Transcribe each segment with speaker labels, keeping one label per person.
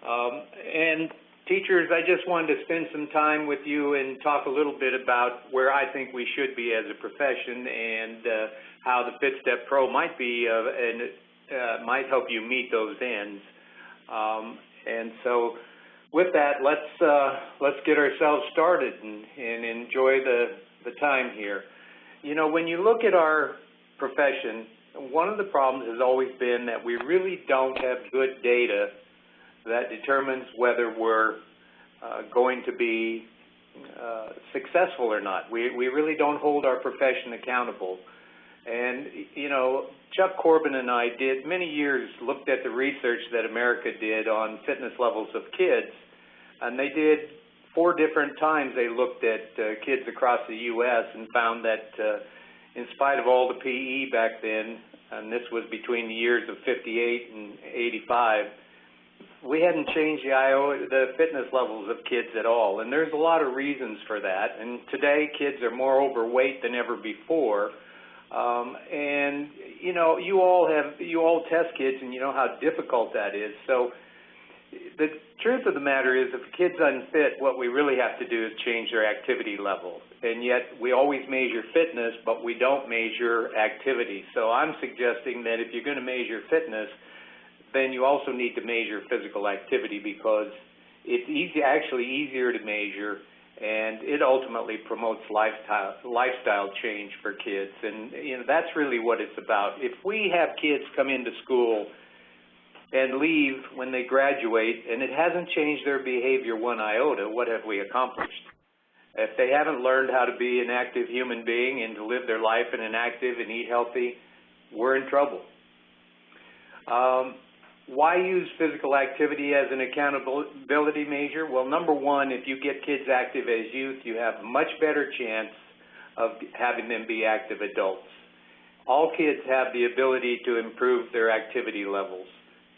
Speaker 1: And teachers, I just wanted to spend some time with you and talk a little bit about where I think we should be as a profession and how the FITstep Pro might be and might help you meet those ends. And so with that, let's get ourselves started and enjoy the time here. You know, when you look at our profession, one of the problems has always been that we really don't have good data that determines whether we're going to be successful or not. We really don't hold our profession accountable. And, you know, Chuck Corbin and I did many years looked at the research that America did on fitness levels of kids, and they did 4 different times they looked at kids across the U.S. and found that in spite of all the PE back then, and this was between the years of 58 and 85, we hadn't changed the fitness levels of kids at all. And there's a lot of reasons for that. And today, kids are more overweight than ever before. And, you know, you all test kids, and you know how difficult that is. So the truth of the matter is, if a kid's unfit, what we really have to do is change their activity level. And yet we always measure fitness, but we don't measure activity. So I'm suggesting that if you're going to measure fitness, then you also need to measure physical activity, because it's actually easier to measure, and it ultimately promotes lifestyle change for kids. And you know, that's really what it's about. If we have kids come into school and leave when they graduate, and it hasn't changed their behavior one iota, what have we accomplished? If they haven't learned how to be an active human being and to live their life in an active and eat healthy, we're in trouble. Why use physical activity as an accountability measure? Well, number one, if you get kids active as youth, you have a much better chance of having them be active adults. All kids have the ability to improve their activity levels.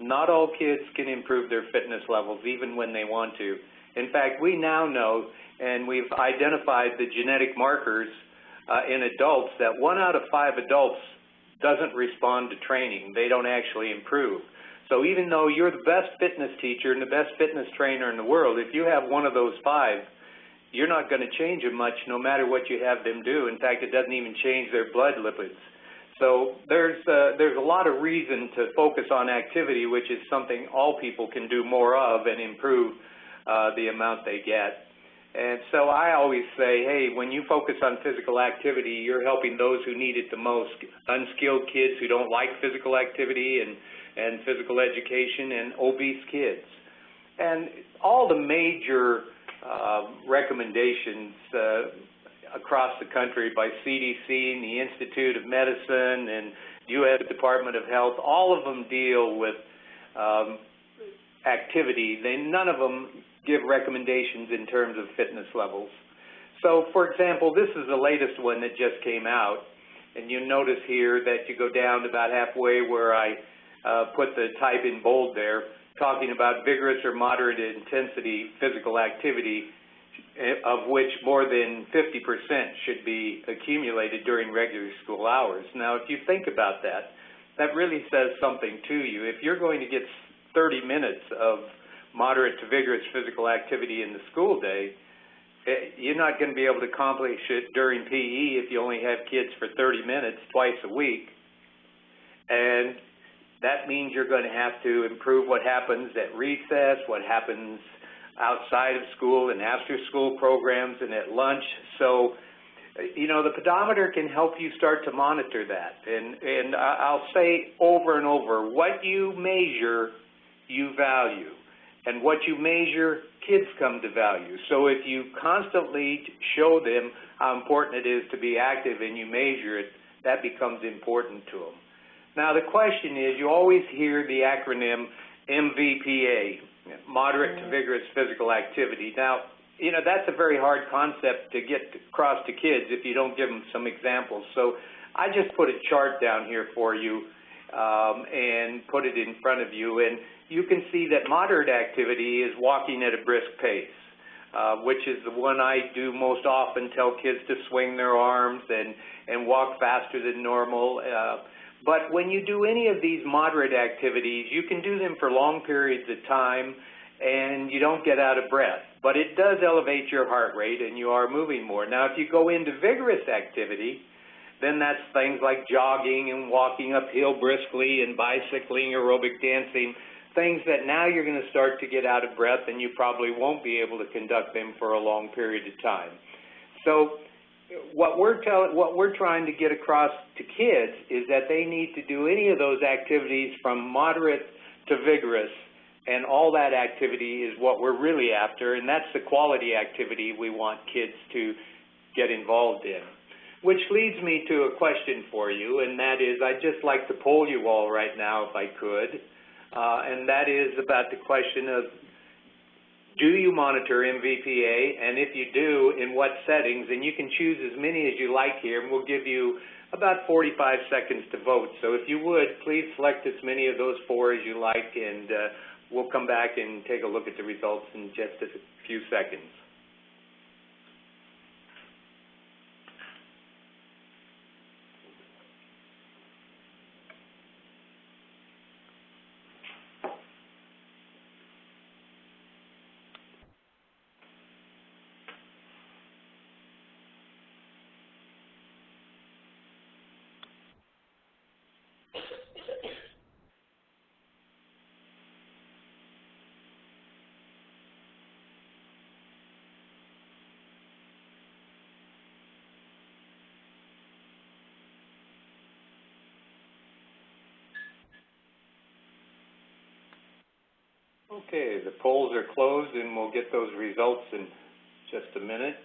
Speaker 1: Not all kids can improve their fitness levels, even when they want to. In fact, we now know, and we've identified the genetic markers in adults, that 1 out of 5 adults doesn't respond to training. They don't actually improve. So even though you're the best fitness teacher and the best fitness trainer in the world, if you have one of those 5, you're not going to change them much no matter what you have them do. In fact, it doesn't even change their blood lipids. So there's a lot of reason to focus on activity, which is something all people can do more of and improve the amount they get. And so I always say, hey, when you focus on physical activity, you're helping those who need it the most, unskilled kids who don't like physical activity and physical education, and obese kids. And all the major recommendations across the country by CDC and the Institute of Medicine and U.S. Department of Health, all of them deal with activity. None of them give recommendations in terms of fitness levels. So, for example, this is the latest one that just came out, and you notice here that you go down about halfway where I put the type in bold there, talking about vigorous or moderate intensity physical activity, of which more than 50% should be accumulated during regular school hours. Now, if you think about that, that really says something to you. If you're going to get 30 minutes of moderate to vigorous physical activity in the school day, you're not going to be able to accomplish it during PE if you only have kids for 30 minutes twice a week. And that means you're going to have to improve what happens at recess, what happens outside of school and after school programs and at lunch. So, you know, the pedometer can help you start to monitor that. And I'll say over and over, what you measure, you value. And what you measure, kids come to value. So if you constantly show them how important it is to be active and you measure it, that becomes important to them. Now the question is, you always hear the acronym MVPA, moderate to vigorous physical activity. Now, you know, that's a very hard concept to get across to kids if you don't give them some examples. So I just put a chart down here for you and put it in front of you, and you can see that moderate activity is walking at a brisk pace, which is the one I do most often, tell kids to swing their arms and walk faster than normal. But when you do any of these moderate activities, you can do them for long periods of time, and you don't get out of breath. But it does elevate your heart rate, and you are moving more. Now, if you go into vigorous activity, then that's things like jogging and walking uphill briskly and bicycling, aerobic dancing, things that now you're going to start to get out of breath, and you probably won't be able to conduct them for a long period of time. So what we're trying to get across to kids is that they need to do any of those activities from moderate to vigorous, and all that activity is what we're really after, and that's the quality activity we want kids to get involved in. Which leads me to a question for you, and that is, I'd just like to poll you all right now if I could, and that is about the question of, do you monitor MVPA, and if you do, in what settings? And you can choose as many as you like here, and we'll give you about 45 seconds to vote. So if you would, please select as many of those 4 as you like, and we'll come back and take a look at the results in just a few seconds. Okay, the polls are closed, and we'll get those results in just a minute.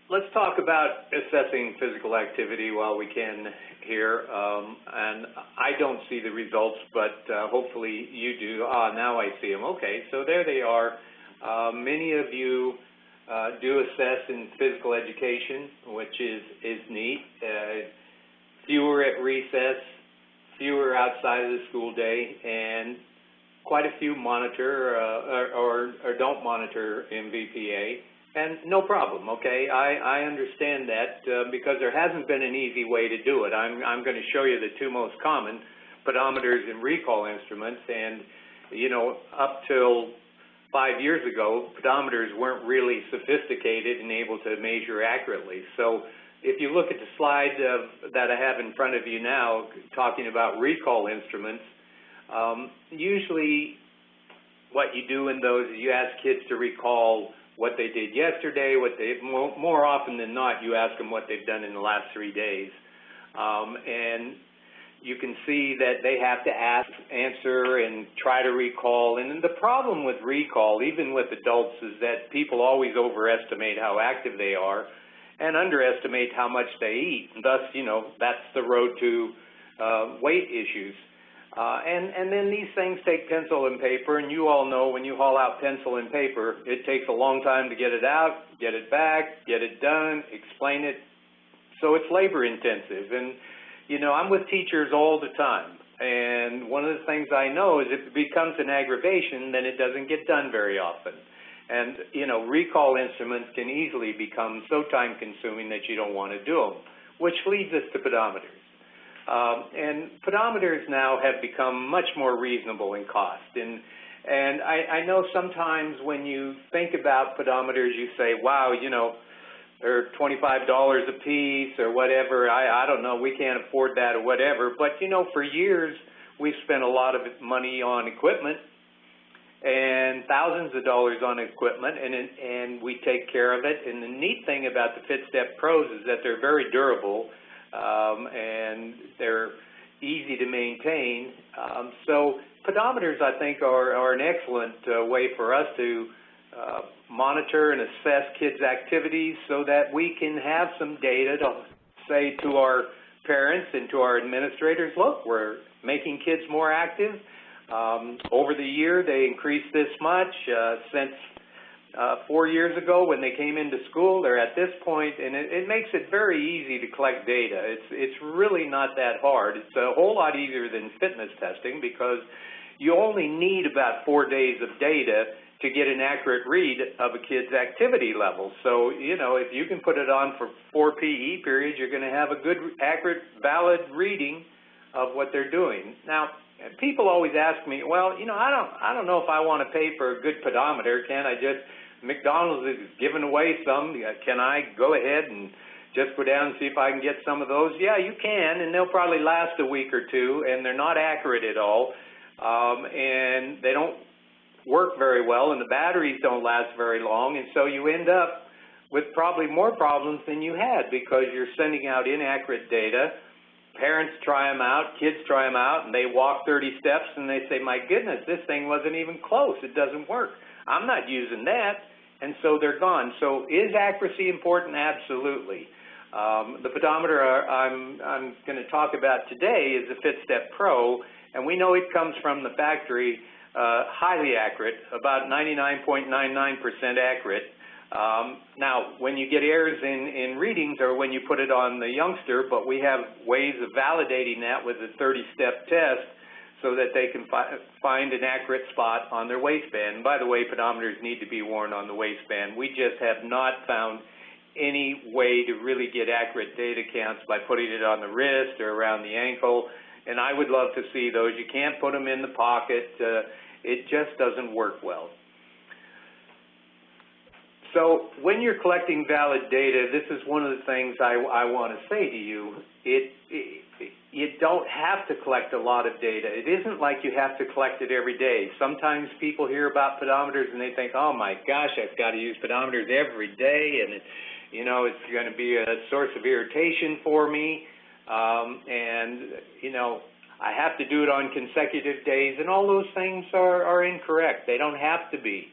Speaker 1: Let's talk about assessing physical activity while we can here. And I don't see the results, but hopefully you do. Now I see them. Okay, so there they are. Many of you do assess in physical education, which is neat. Fewer at recess, fewer outside of the school day, and quite a few monitor or don't monitor MVPA, and no problem, okay? I understand that because there hasn't been an easy way to do it. I'm going to show you the 2 most common, pedometers and recall instruments, and, you know, up till 5 years ago, pedometers weren't really sophisticated and able to measure accurately. So if you look at the slide that I have in front of you now, talking about recall instruments, usually what you do in those is you ask kids to recall what they did yesterday, more often than not, you ask them what they've done in the last 3 days. And you can see that they have to answer and try to recall. And the problem with recall, even with adults, is that people always overestimate how active they are and underestimate how much they eat. Thus, you know, that's the road to weight issues. And then these things take pencil and paper, and you all know when you haul out pencil and paper, it takes a long time to get it out, get it back, get it done, explain it. So it's labor intensive. And, you know, I'm with teachers all the time. And one of the things I know is if it becomes an aggravation, then it doesn't get done very often. And, you know, recall instruments can easily become so time-consuming that you don't want to do them, which leads us to pedometers. And pedometers now have become much more reasonable in cost. And I know sometimes when you think about pedometers, you say, wow, you know, they're $25 a piece or whatever. I don't know, we can't afford that or whatever. But, you know, for years, we've spent a lot of money on equipment, and thousands of dollars on equipment, and we take care of it. And the neat thing about the FITstep Pros is that they're very durable, and they're easy to maintain. So pedometers, I think, are an excellent way for us to monitor and assess kids' activities so that we can have some data to say to our parents and to our administrators, look, we're making kids more active. Over the year, they increased this much. Since 4 years ago when they came into school, they're at this point, and it makes it very easy to collect data. It's really not that hard. It's a whole lot easier than fitness testing because you only need about 4 days of data, to get an accurate read of a kid's activity level. So, you know, if you can put it on for 4 PE periods, you're going to have a good, accurate, valid reading of what they're doing. Now, people always ask me, well, you know, I don't know if I want to pay for a good pedometer. Can I just, McDonald's is giving away some. Can I go ahead and just go down and see if I can get some of those? Yeah, you can, and they'll probably last a week or two, and they're not accurate at all, and they don't work very well, and the batteries don't last very long, and so you end up with probably more problems than you had because you're sending out inaccurate data. Parents try them out, kids try them out, and they walk 30 steps, and they say, my goodness, this thing wasn't even close. It doesn't work. I'm not using that, and so they're gone. So is accuracy important? Absolutely. The pedometer I'm going to talk about today is the FITstep Pro, and we know it comes from the factory highly accurate, about 99.99% accurate. Now, when you get errors in readings or when you put it on the youngster, but we have ways of validating that with a 30-step test so that they can find an accurate spot on their waistband. And by the way, pedometers need to be worn on the waistband. We just have not found any way to really get accurate data counts by putting it on the wrist or around the ankle, and I would love to see those. You can't put them in the pocket. It just doesn't work well. So when you're collecting valid data, this is one of the things I want to say to you. You don't have to collect a lot of data. It isn't like you have to collect it every day. Sometimes people hear about pedometers and they think, oh my gosh, I've got to use pedometers every day, and you know, it's going to be a source of irritation for me, and you know, I have to do it on consecutive days, and all those things are incorrect. They don't have to be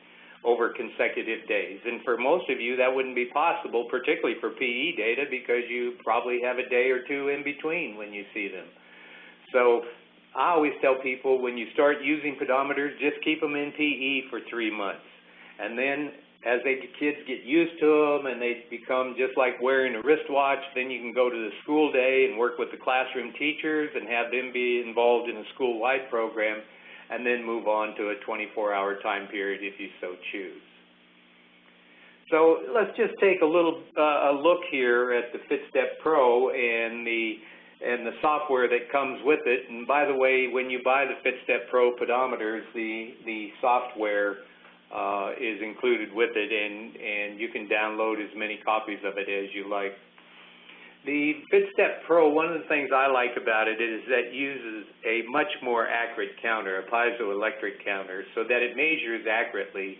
Speaker 1: over consecutive days, and for most of you that wouldn't be possible, particularly for PE data, because you probably have a day or two in between when you see them. So I always tell people, when you start using pedometers, just keep them in PE for 3 months, and then as kids get used to them and they become just like wearing a wristwatch, then you can go to the school day and work with the classroom teachers and have them be involved in a school-wide program, and then move on to a 24-hour time period if you so choose. So let's just take a little look here at the FITstep Pro and the software that comes with it. And by the way, when you buy the FITstep Pro pedometers, the software is included with it, and you can download as many copies of it as you like. The FITstep Pro, one of the things I like about it is that it uses a much more accurate counter, a piezoelectric counter, so that it measures accurately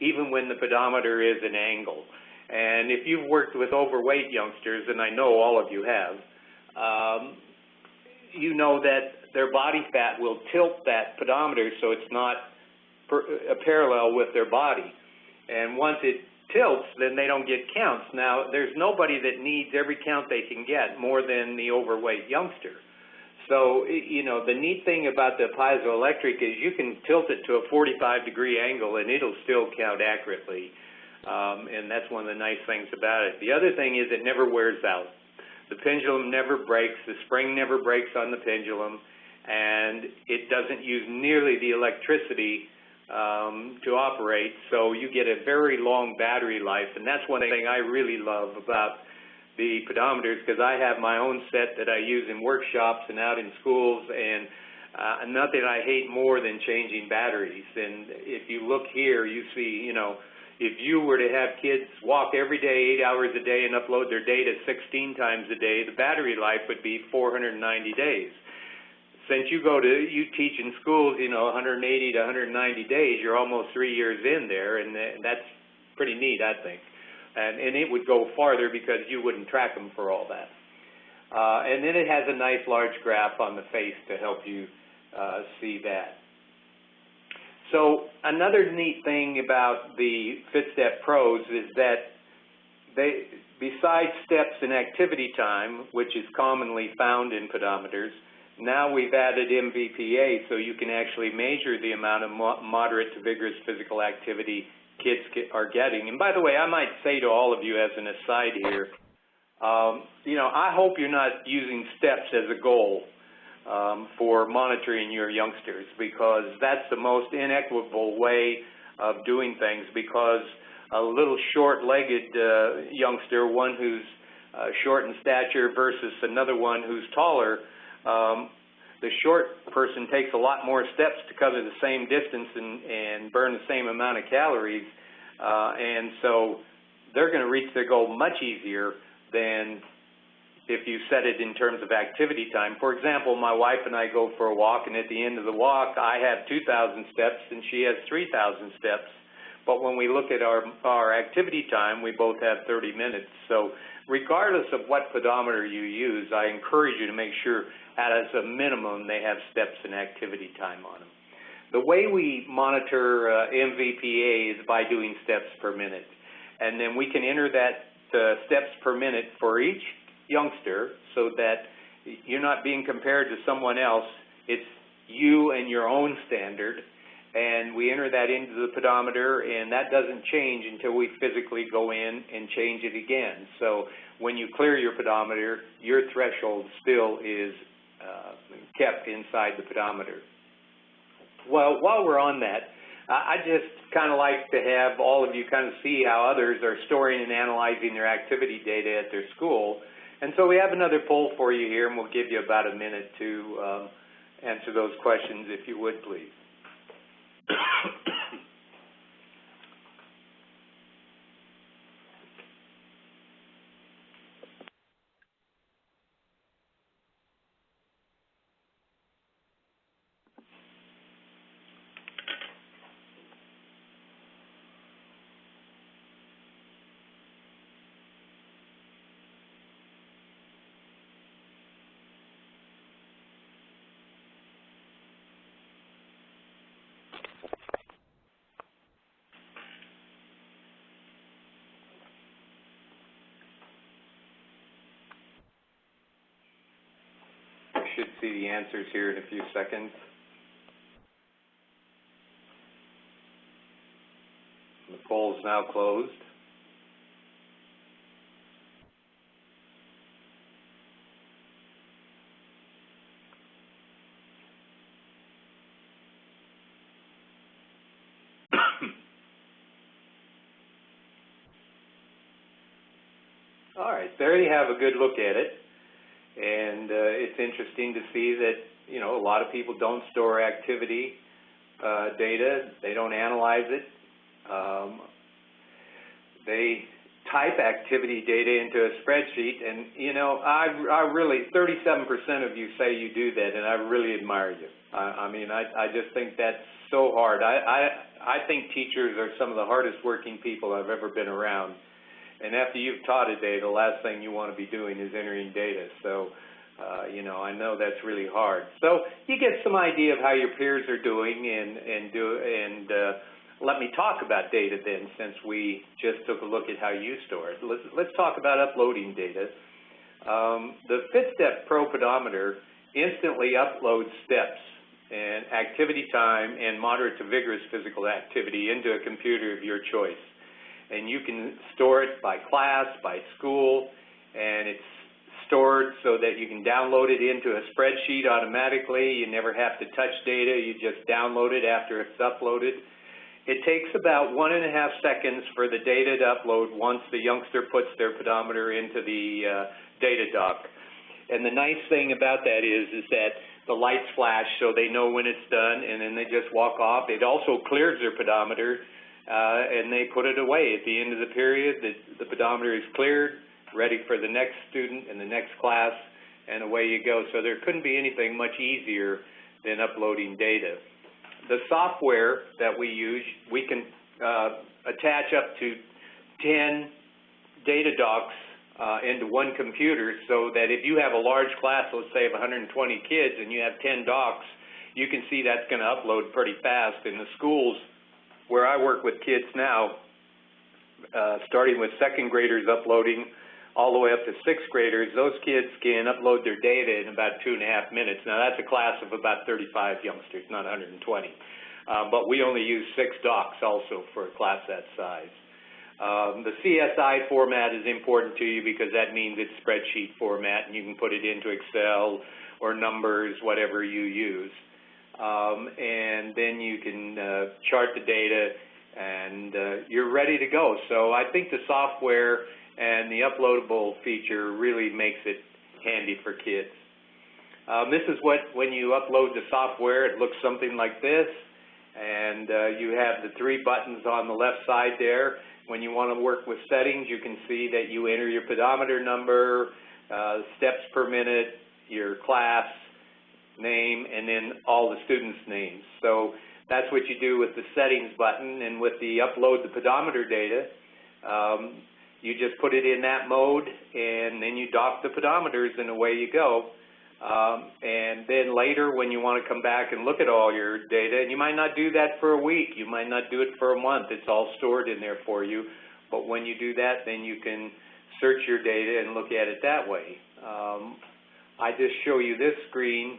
Speaker 1: even when the pedometer is an angle. And if you've worked with overweight youngsters, and I know all of you have, you know that their body fat will tilt that pedometer so it's not parallel with their body. And once it tilts, then they don't get counts. Now, there's nobody that needs every count they can get more than the overweight youngster. So, you know, the neat thing about the piezoelectric is you can tilt it to a 45-degree angle and it'll still count accurately. And that's one of the nice things about it. The other thing is it never wears out. The pendulum never breaks. The spring never breaks on the pendulum. And it doesn't use nearly the electricity to operate, so you get a very long battery life, and that's one thing I really love about the pedometers, because I have my own set that I use in workshops and out in schools, and nothing I hate more than changing batteries. And if you look here, you see, you know, if you were to have kids walk every day 8 hours a day and upload their data 16 times a day, the battery life would be 490 days. Since you teach in schools, you know, 180 to 190 days, you're almost 3 years in there, and that's pretty neat, I think. And it would go farther because you wouldn't track them for all that. And then it has a nice large graph on the face to help you see that. So another neat thing about the FITstep Pros is that they, besides steps in activity time, which is commonly found in pedometers, now we've added MVPA, so you can actually measure the amount of moderate to vigorous physical activity kids are getting. And by the way, I might say to all of you as an aside here, you know, I hope you're not using steps as a goal for monitoring your youngsters, because that's the most inequitable way of doing things, because a little short-legged youngster, one who's short in stature versus another one who's taller, the short person takes a lot more steps to cover the same distance and burn the same amount of calories, and so they're going to reach their goal much easier than if you set it in terms of activity time. For example, my wife and I go for a walk, and at the end of the walk, I have 2,000 steps and she has 3,000 steps. But when we look at our activity time, we both have 30 minutes. So regardless of what pedometer you use, I encourage you to make sure as a minimum they have steps and activity time on them. The way we monitor MVPA is by doing steps per minute. And then we can enter that steps per minute for each youngster, so that you're not being compared to someone else. It's you and your own standard, and we enter that into the pedometer, and that doesn't change until we physically go in and change it again. So when you clear your pedometer, your threshold still is kept inside the pedometer. Well, while we're on that, I just kind of like to have all of you kind of see how others are storing and analyzing their activity data at their school. And so we have another poll for you here, and we'll give you about a minute to answer those questions, if you would, please. Should see the answers here in a few seconds. The poll is now closed. All right, there you have a good look at it. And it's interesting to see that, you know, a lot of people don't store activity data. They don't analyze it. They type activity data into a spreadsheet, and, you know, I really, 37% of you say you do that, and I really admire you. I mean, I just think that's so hard. I think teachers are some of the hardest working people I've ever been around. And after you've taught a day, the last thing you want to be doing is entering data. So, you know, I know that's really hard. So you get some idea of how your peers are doing, and let me talk about data then, since we just took a look at how you store it. Let's talk about uploading data. The FITstep Pro Pedometer instantly uploads steps and activity time and moderate to vigorous physical activity into a computer of your choice. And you can store it by class, by school, and it's stored so that you can download it into a spreadsheet automatically. You never have to touch data. You just download it after it's uploaded. It takes about 1.5 seconds for the data to upload once the youngster puts their pedometer into the data dock. And the nice thing about that is that the lights flash so they know when it's done, and then they just walk off. It also clears their pedometer, and they put it away. At the end of the period, the pedometer is cleared, ready for the next student and the next class, and away you go. So there couldn't be anything much easier than uploading data. The software that we use, we can attach up to 10 data docks into one computer, so that if you have a large class, let's say of 120 kids, and you have 10 docks, you can see that's going to upload pretty fast. In the schools where I work with kids now, starting with second graders uploading all the way up to sixth graders, those kids can upload their data in about 2.5 minutes. Now that's a class of about 35 youngsters, not 120. But we only use 6 docks also for a class that size. The CSI format is important to you because that means it's spreadsheet format, and you can put it into Excel or numbers, whatever you use. And then you can chart the data and you're ready to go. So I think the software and the uploadable feature really makes it handy for kids. This is when you upload the software, it looks something like this, and you have the 3 buttons on the left side there. When you want to work with settings, you can see that you enter your pedometer number, steps per minute, your class name, and then all the students' names. So that's what you do with the settings button, and with the upload the pedometer data, you just put it in that mode, and then you dock the pedometers, and away you go. And then later, when you want to come back and look at all your data, and you might not do that for a week, you might not do it for a month, it's all stored in there for you. But when you do that, then you can search your data and look at it that way. I just show you this screen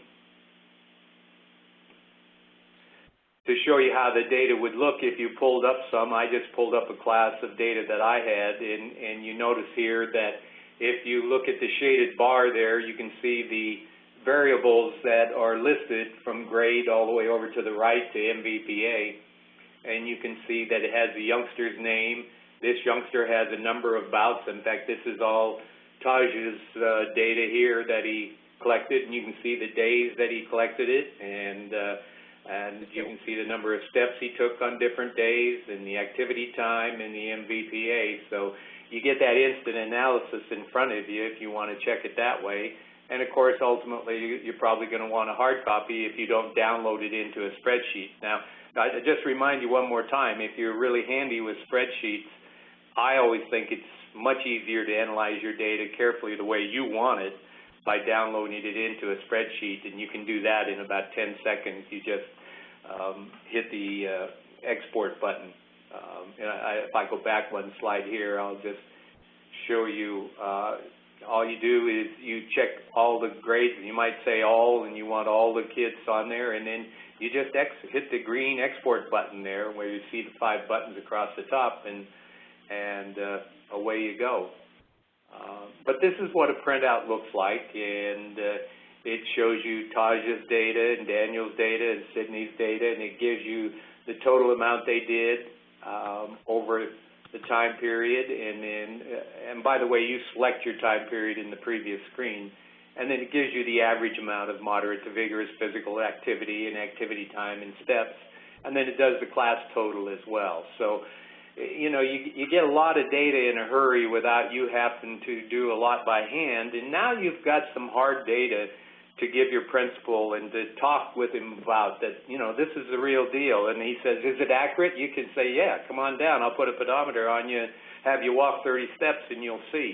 Speaker 1: to show you how the data would look if you pulled up some. I just pulled up a class of data that I had, and you notice here that if you look at the shaded bar there, you can see the variables that are listed from grade all the way over to the right to MVPA, and you can see that it has the youngster's name. This youngster has a number of bouts. In fact, this is all Taj's data here that he collected, and you can see the days that he collected it, and you can see the number of steps he took on different days, and the activity time, and the MVPA. So you get that instant analysis in front of you if you want to check it that way. And of course, ultimately, you're probably going to want a hard copy if you don't download it into a spreadsheet. Now, I just remind you one more time, if you're really handy with spreadsheets, I always think it's much easier to analyze your data carefully the way you want it by downloading it into a spreadsheet, and you can do that in about 10 seconds. You just hit the export button. If I go back one slide here, I'll just show you. All you do is you check all the grades, and you might say all, and you want all the kids on there, and then you just hit the green export button there where you see the 5 buttons across the top, and away you go. But this is what a printout looks like, and it shows you Taj's data and Daniel's data and Sydney's data, and it gives you the total amount they did over the time period, and by the way, you select your time period in the previous screen, and then it gives you the average amount of moderate to vigorous physical activity and activity time in steps, and then it does the class total as well. So, you know, you get a lot of data in a hurry without you having to do a lot by hand, and now you've got some hard data to give your principal and to talk with him about that, you know, this is the real deal. And he says, is it accurate? You can say, yeah, come on down. I'll put a pedometer on you, have you walk 30 steps, and you'll see.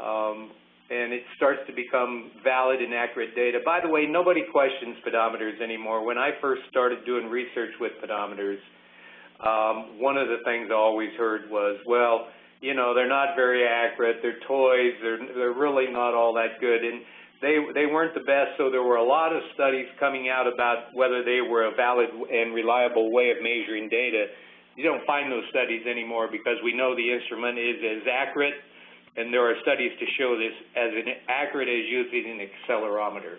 Speaker 1: And it starts to become valid and accurate data. By the way, nobody questions pedometers anymore. When I first started doing research with pedometers, one of the things I always heard was, well, you know, they're not very accurate. They're toys. They're really not all that good. And they weren't the best, so there were a lot of studies coming out about whether they were a valid and reliable way of measuring data. You don't find those studies anymore because we know the instrument is as accurate, and there are studies to show this as accurate as using an accelerometer.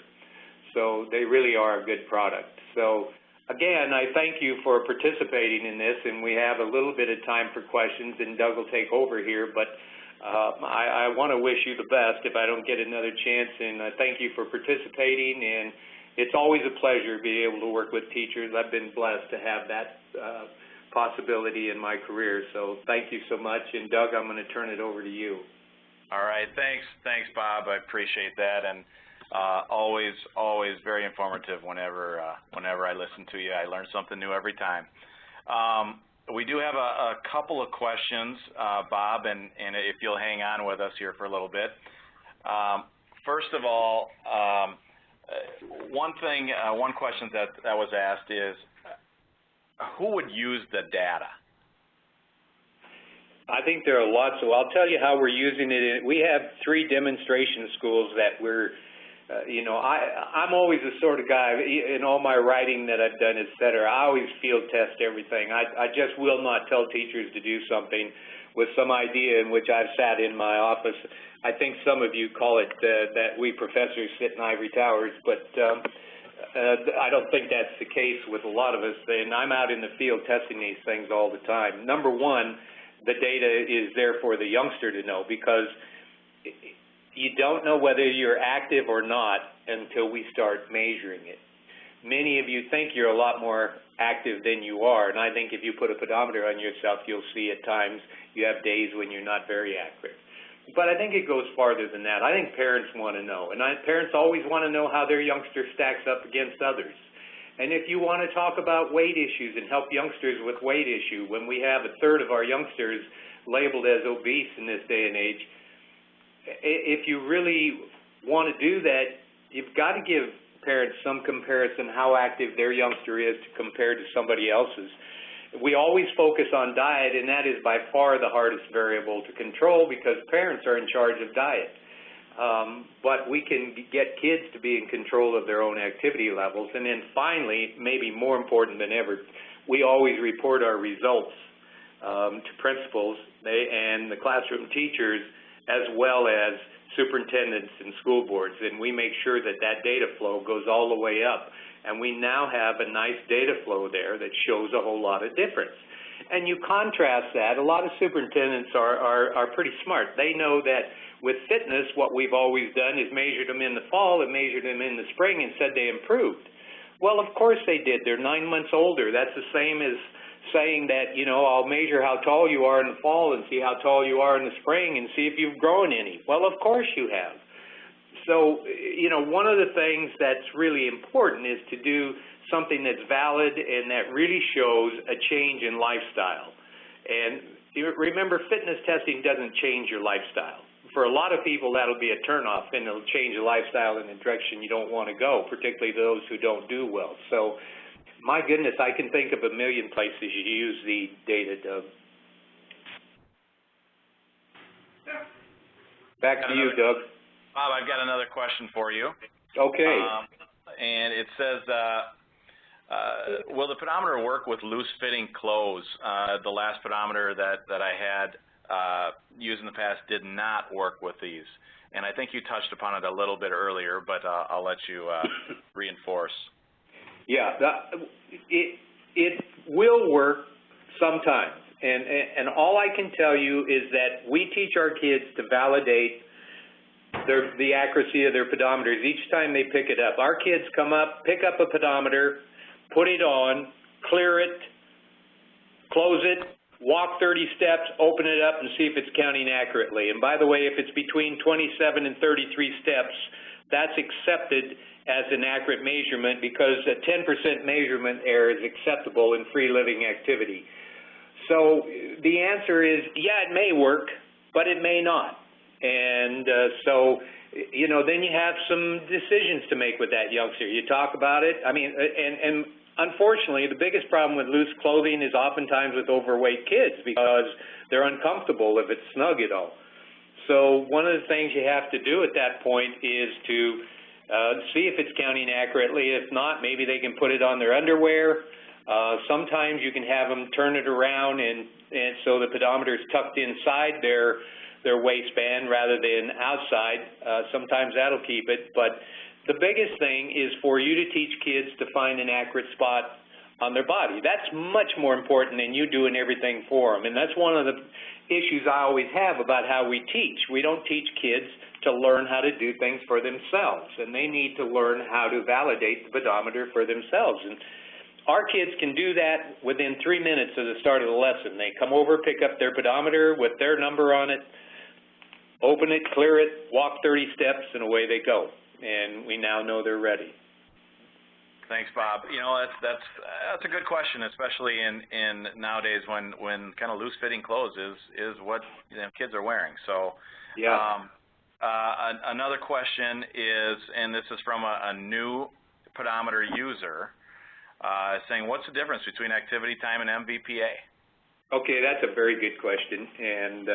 Speaker 1: So they really are a good product. So again, I thank you for participating in this, and we have a little bit of time for questions, and Doug will take over here, but I want to wish you the best if I don't get another chance, and thank you for participating, and it's always a pleasure to be able to work with teachers. I've been blessed to have that possibility in my career, so thank you so much. And Doug, I'm going to turn it over to you.
Speaker 2: All right, thanks, Bob. I appreciate that, and always very informative whenever I listen to you. I learn something new every time. We do have a couple of questions, Bob, and if you'll hang on with us here for a little bit. First of all, one question that was asked is, who would use the data?
Speaker 1: I think there are lots. So I'll tell you how we're using it. We have 3 demonstration schools that we're you know, I'm always the sort of guy, in all my writing that I've done, et cetera, I always field test everything. I just will not tell teachers to do something with some idea in which I've sat in my office. I think some of you call it that we professors sit in ivory towers, but I don't think that's the case with a lot of us, and I'm out in the field testing these things all the time. Number one, the data is there for the youngster to know, because you don't know whether you're active or not until we start measuring it. Many of you think you're a lot more active than you are, and I think if you put a pedometer on yourself, you'll see at times you have days when you're not very accurate. But I think it goes farther than that. I think parents want to know, and parents always want to know how their youngster stacks up against others. And if you want to talk about weight issues and help youngsters with weight issue, when we have a third of our youngsters labeled as obese in this day and age, if you really want to do that, you've got to give parents some comparison how active their youngster is compared to somebody else's. We always focus on diet, and that is by far the hardest variable to control because parents are in charge of diet. But we can get kids to be in control of their own activity levels. And then finally, maybe more important than ever, we always report our results to principals and the classroom teachers, as well as superintendents and school boards, and we make sure that that data flow goes all the way up. And we now have a nice data flow there that shows a whole lot of difference. And you contrast that, a lot of superintendents are pretty smart. They know that with fitness, what we've always done is measured them in the fall and measured them in the spring and said they improved. Well, of course they did. They're 9 months older. That's the same as saying that, you know, I'll measure how tall you are in the fall and see how tall you are in the spring and see if you've grown any. Well, of course you have. So, you know, one of the things that's really important is to do something that's valid and that really shows a change in lifestyle. And remember, fitness testing doesn't change your lifestyle. For a lot of people, that'll be a turnoff, and it'll change the lifestyle in the direction you don't want to go, particularly those who don't do well. So, my goodness, I can think of a million places you use the data, Doug. Back to you, Doug.
Speaker 2: Bob, I've got another question for you.
Speaker 1: Okay.
Speaker 2: And it says, will the pedometer work with loose-fitting clothes? The last pedometer that I had used in the past did not work with these. And I think you touched upon it a little bit earlier, but I'll let you reinforce. Yeah,
Speaker 1: it will work sometimes. And all I can tell you is that we teach our kids to validate the accuracy of their pedometers each time they pick it up. Our kids come up, pick up a pedometer, put it on, clear it, close it, walk 30 steps, open it up, and see if it's counting accurately. And by the way, if it's between 27 and 33 steps, that's accepted as an accurate measurement because a 10% measurement error is acceptable in free living activity. So the answer is, yeah, it may work, but it may not. And so, you know, then you have some decisions to make with that youngster. You talk about it. I mean, and unfortunately, the biggest problem with loose clothing is oftentimes with overweight kids because they're uncomfortable if it's snug at all. So one of the things you have to do at that point is to see if it's counting accurately. If not, maybe they can put it on their underwear. Sometimes you can have them turn it around and so the pedometer is tucked inside their waistband rather than outside. Sometimes that'll keep it. But the biggest thing is for you to teach kids to find an accurate spot on their body. That's much more important than you doing everything for them. And that's one of the issues I always have about how we teach. We don't teach kids to learn how to do things for themselves, and they need to learn how to validate the pedometer for themselves. And our kids can do that within 3 minutes of the start of the lesson. They come over, pick up their pedometer with their number on it, open it, clear it, walk 30 steps, and away they go. And we now know they're ready.
Speaker 2: Thanks, Bob. You know, that's a good question, especially in nowadays when kind of loose-fitting clothes is what kids are wearing. So,
Speaker 1: yeah.
Speaker 2: Another question is, and this is from a new pedometer user, saying, what's the difference between activity time and MVPA?
Speaker 1: Okay, that's a very good question. And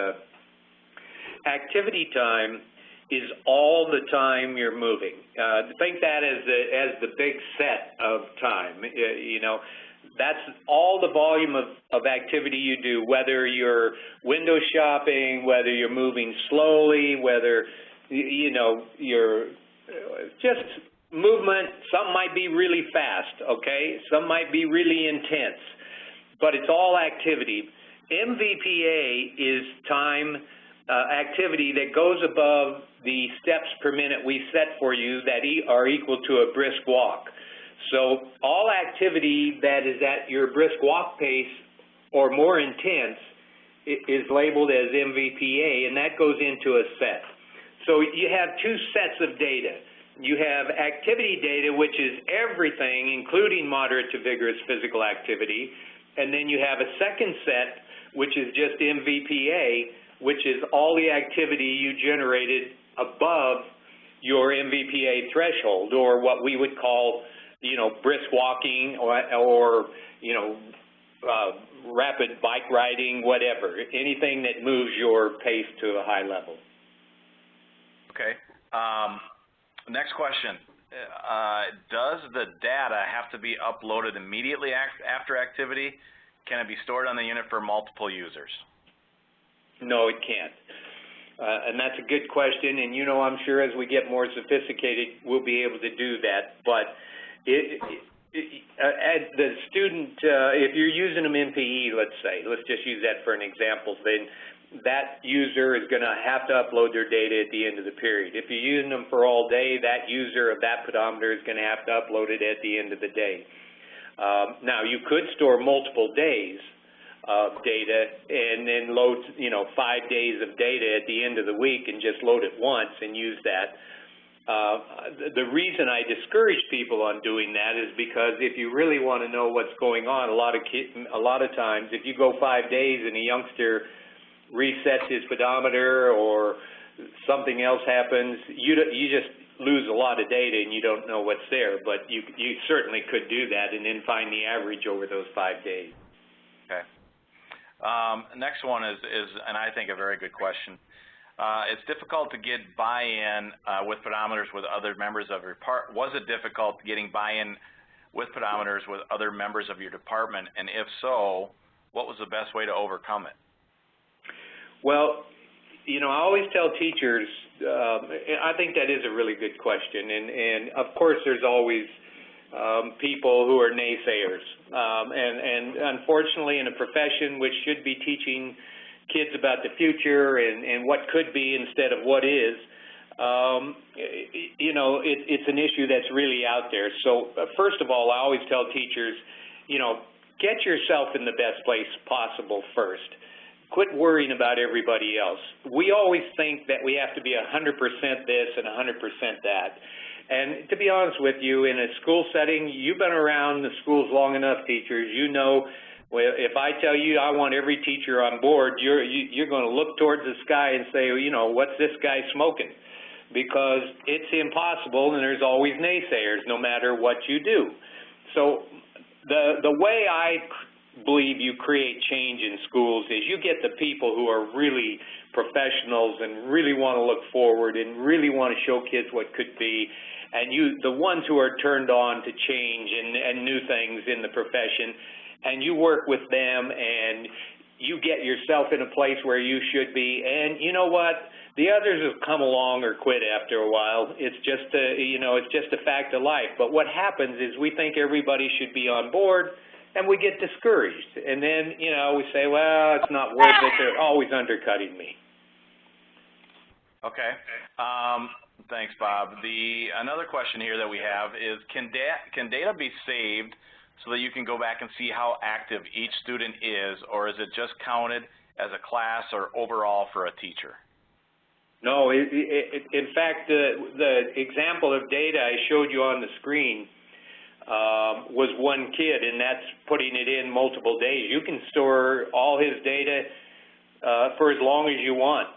Speaker 1: activity time is all the time you're moving. Think that as the big set of time. You know, that's all the volume of activity you do, whether you're window shopping, whether you're moving slowly, whether, you know, you're just movement, some might be really fast, okay? Some might be really intense, but it's all activity. MVPA is time activity that goes above the steps per minute we set for you that are equal to a brisk walk. So all activity that is at your brisk walk pace or more intense is labeled as MVPA, and that goes into a set. So you have two sets of data. You have activity data, which is everything, including moderate to vigorous physical activity, and then you have a second set, which is just MVPA, which is all the activity you generated above your MVPA threshold, or what we would call, brisk walking or rapid bike riding, whatever, anything that moves your pace to a high level.
Speaker 2: Okay. Next question. Does the data have to be uploaded immediately after activity? Can it be stored on the unit for multiple users?
Speaker 1: No, it can't. And that's a good question, and I'm sure as we get more sophisticated, we'll be able to do that. But as the student, if you're using them in PE, let's just use that for an example, then that user is going to have to upload their data at the end of the period. If you're using them for all day, that user of that pedometer is going to have to upload it at the end of the day. Now, you could store multiple days of data and then load, 5 days of data at the end of the week and just load it once and use that. The reason I discourage people on doing that is because if you really want to know what's going on, a lot of times, if you go 5 days and a youngster resets his pedometer or something else happens, you just lose a lot of data and you don't know what's there. But you certainly could do that and then find the average over those 5 days.
Speaker 2: Okay. Next one is, and I think a very good question. It's difficult to get buy-in with pedometers with other members of your department. Was it difficult getting buy-in with pedometers with other members of your department? And if so, what was the best way to overcome it?
Speaker 1: Well, I always tell teachers, I think that is a really good question. And of course, there's always people who are naysayers. And unfortunately, in a profession which should be teaching kids about the future and what could be instead of what is, it's an issue that's really out there. So first of all, I always tell teachers, get yourself in the best place possible first. Quit worrying about everybody else. We always think that we have to be 100% this and 100% that. And to be honest with you, in a school setting, you've been around the schools long enough, teachers. Well, if I tell you I want every teacher on board, you're going to look towards the sky and say, what's this guy smoking? Because it's impossible, and there's always naysayers no matter what you do. So the way I believe you create change in schools is you get the people who are really professionals and really want to look forward and really want to show kids what could be, and the ones who are turned on to change and new things in the profession, and you work with them and you get yourself in a place where you should be. And you know what? The others have come along or quit after a while. It's just a fact of life. But what happens is we think everybody should be on board, and we get discouraged. And then, we say, well, it's not worth it. They're always undercutting me.
Speaker 2: Okay. Thanks, Bob. Another question here that we have is, can data be saved so that you can go back and see how active each student is, or is it just counted as a class or overall for a teacher?
Speaker 1: No, in fact, the example of data I showed you on the screen was one kid, and that's putting it in multiple days. You can store all his data for as long as you want.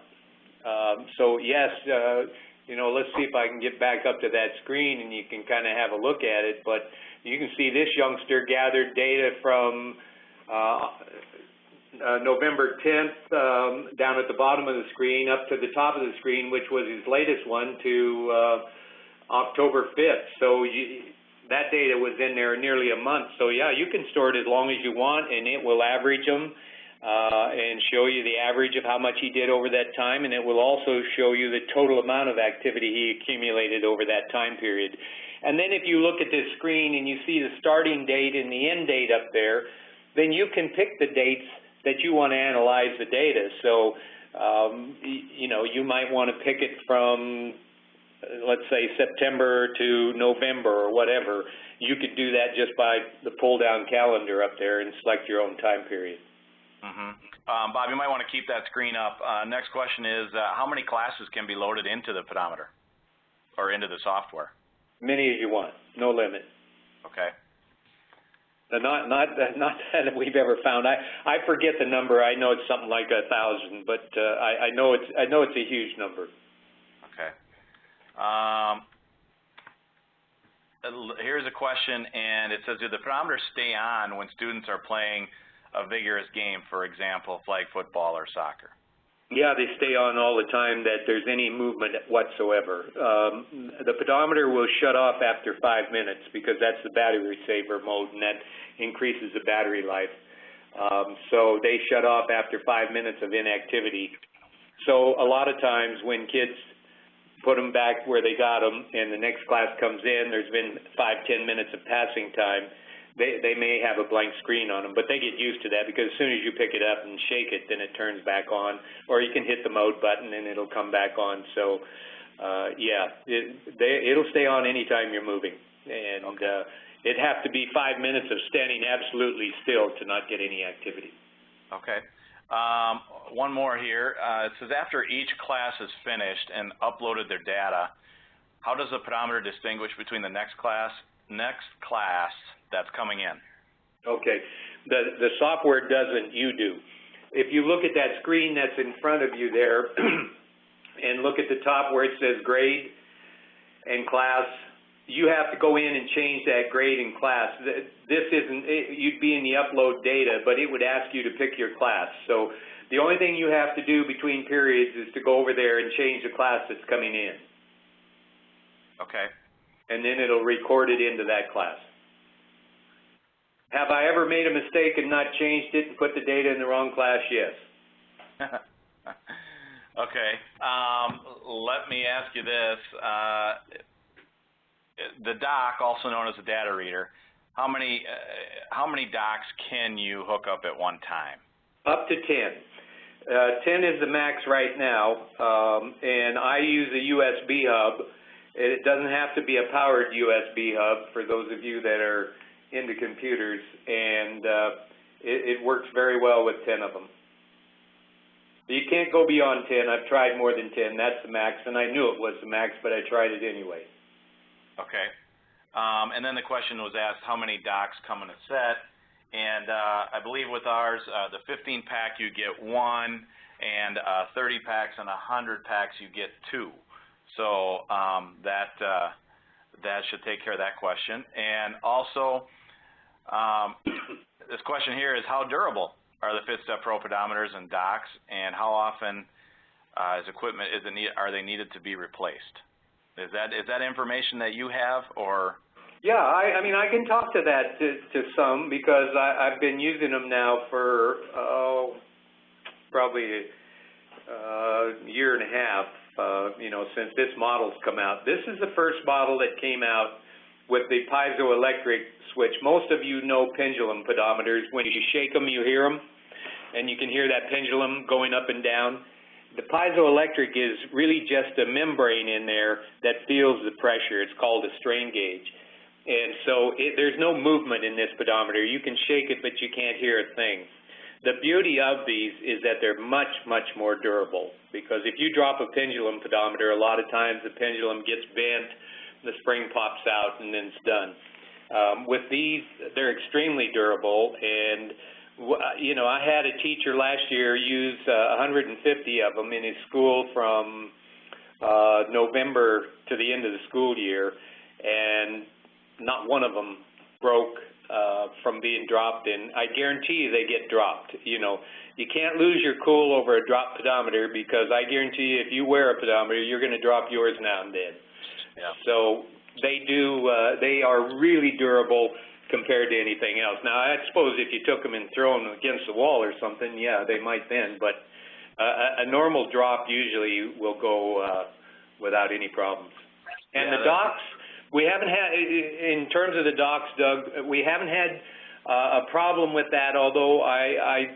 Speaker 1: So yes, let's see if I can get back up to that screen and you can kind of have a look at it. But you can see this youngster gathered data from November 10th down at the bottom of the screen up to the top of the screen, which was his latest one, to October 5th. So that data was in there nearly a month. So yeah, you can store it as long as you want, and it will average them and show you the average of how much he did over that time, and it will also show you the total amount of activity he accumulated over that time period. And then if you look at this screen and you see the starting date and the end date up there, then you can pick the dates that you want to analyze the data. So, you know, you might want to pick it from, let's say, September to November or whatever. You could do that just by the pull-down calendar up there and select your own time period.
Speaker 2: Bob, you might want to keep that screen up. Next question is, how many classes can be loaded into the pedometer or into the software?
Speaker 1: Many as you want, no limit.
Speaker 2: Okay.
Speaker 1: Not that we've ever found. I forget the number. I know it's something like 1,000, but I know it's a huge number.
Speaker 2: Okay. Here's a question, and it says, do the pedometers stay on when students are playing a vigorous game, for example, flag football or soccer?
Speaker 1: Yeah, they stay on all the time that there's any movement whatsoever. The pedometer will shut off after 5 minutes because that's the battery saver mode, and that increases the battery life. So they shut off after 5 minutes of inactivity. So a lot of times when kids put them back where they got them and the next class comes in, there's been 5–10 minutes of passing time, they may have a blank screen on them, but they get used to that because as soon as you pick it up and shake it, then it turns back on, or you can hit the mode button and it'll come back on. So, yeah, it'll stay on anytime you're moving, and okay. It'd have to be 5 minutes of standing absolutely still to not get any activity.
Speaker 2: Okay. One more here. It says after each class is finished and uploaded their data, how does the pedometer distinguish between the next class that's coming in? Okay.
Speaker 1: The software doesn't, you do. If you look at that screen that's in front of you there and look at the top where it says grade and class, you have to go in and change that grade and class. This isn't, you'd be in the upload data, but it would ask you to pick your class. So the only thing you have to do between periods is to go over there and change the class that's coming in.
Speaker 2: Okay.
Speaker 1: And then it'll record it into that class. Have I ever made a mistake and not changed it and put the data in the wrong class? Yes.
Speaker 2: Okay. Let me ask you this. The dock, also known as a data reader, how many docks can you hook up at one time?
Speaker 1: Up to 10. 10 is the max right now, and I use a USB hub. It doesn't have to be a powered USB hub for those of you that are into computers, and it works very well with 10 of them. You can't go beyond 10. I've tried more than 10. That's the max, and I knew it was the max, but I tried it anyway.
Speaker 2: Okay. And then the question was asked, how many docks come in a set? And I believe with ours, the 15-pack you get 1, and 30 packs and 100 packs you get 2. So that should take care of that question. And also, this question here is, how durable are the FITstep Pro pedometers and docks, and how often are they needed to be replaced? Is that information that you have, or?
Speaker 1: Yeah, I mean, I can talk to that to some because I've been using them now for probably a year and a half. You know, since this model's come out. This is the first model that came out with the piezoelectric switch. Most of you know pendulum pedometers. When you shake them, you hear them, and you can hear that pendulum going up and down. The piezoelectric is really just a membrane in there that feels the pressure. It's called a strain gauge. And so there's no movement in this pedometer. You can shake it, but you can't hear a thing. The beauty of these is that they're much, much more durable, because if you drop a pendulum pedometer, a lot of times the pendulum gets bent, the spring pops out, and then it's done. With these, they're extremely durable, and you know, I had a teacher last year use 150 of them in his school from November to the end of the school year, and not one of them broke from being dropped, and I guarantee you they get dropped. You know, you can't lose your cool over a dropped pedometer, because I guarantee you if you wear a pedometer, you're going to drop yours now and then. Yeah. So they are really durable compared to anything else. Now, I suppose if you took them and throw them against the wall or something, yeah, they might then, but a normal drop usually will go without any problems. And yeah, the We haven't had, in terms of the docks, Doug, we haven't had a problem with that, although I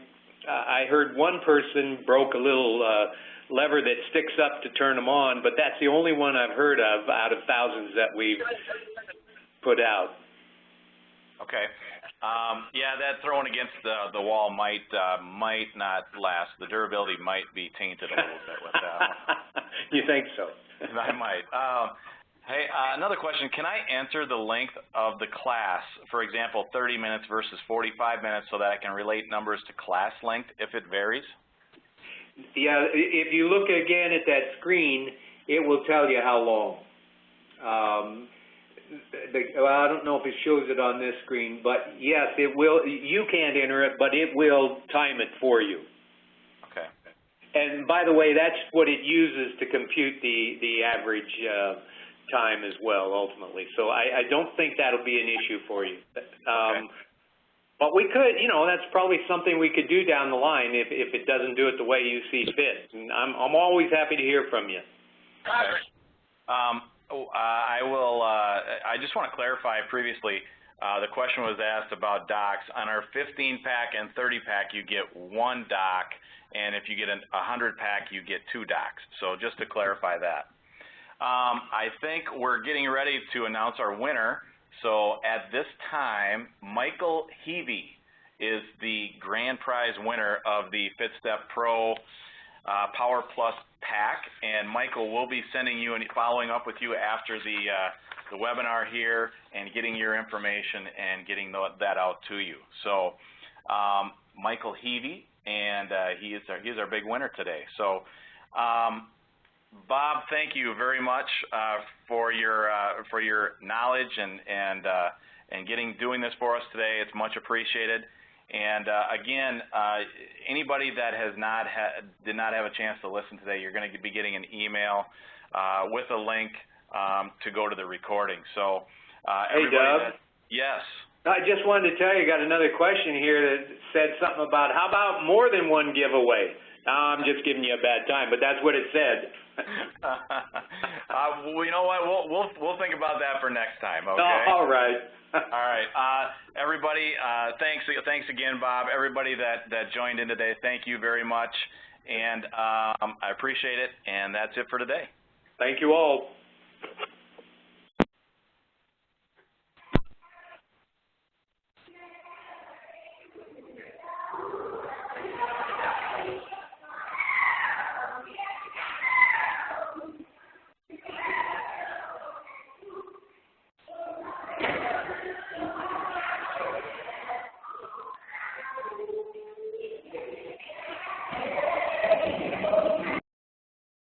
Speaker 1: heard one person broke a little lever that sticks up to turn them on, but that's the only one I've heard of out of thousands that we've put out.
Speaker 2: Okay. Yeah, that thrown against the wall might not last. The durability might be tainted a little bit with that one.
Speaker 1: You think so?
Speaker 2: I might. Hey, another question. Can I enter the length of the class, for example, 30 minutes versus 45 minutes, so that I can relate numbers to class length if it varies?
Speaker 1: Yeah, if you look again at that screen, it will tell you how long. Well, I don't know if it shows it on this screen, but yes, it will. You can't enter it, but it will time it for you.
Speaker 2: Okay.
Speaker 1: And by the way, that's what it uses to compute the average time as well, ultimately. So I don't think that'll be an issue for you.
Speaker 2: Okay.
Speaker 1: But we could, you know, that's probably something we could do down the line if it doesn't do it the way you see fit. And I'm always happy to hear from you.
Speaker 2: Okay. I just want to clarify previously, the question was asked about docks. On our 15-pack and 30-pack, you get one dock, and if you get a 100-pack, you get two docks. So just to clarify that. I think we're getting ready to announce our winner. So at this time, Michael Heavey is the grand prize winner of the FITstep Pro Power Plus pack, and Michael will be sending you and following up with you after the webinar here and getting your information and getting that out to you. So Michael Heavey, and he is our big winner today. So Bob, thank you very much for your knowledge and doing this for us today. It's much appreciated. And again, anybody that did not have a chance to listen today, you're going to be getting an email with a link to go to the recording. So,
Speaker 1: hey, Doug.
Speaker 2: Yes.
Speaker 1: I just wanted to tell you, I got another question here that said something about how about more than one giveaway? I'm just giving you a bad time, but that's what it said.
Speaker 2: Well, you know what? We'll think about that for next time. Okay.
Speaker 1: Oh, all right.
Speaker 2: All right. Everybody, thanks again, Bob. Everybody that joined in today, thank you very much, and I appreciate it. And that's it for today.
Speaker 1: Thank you all.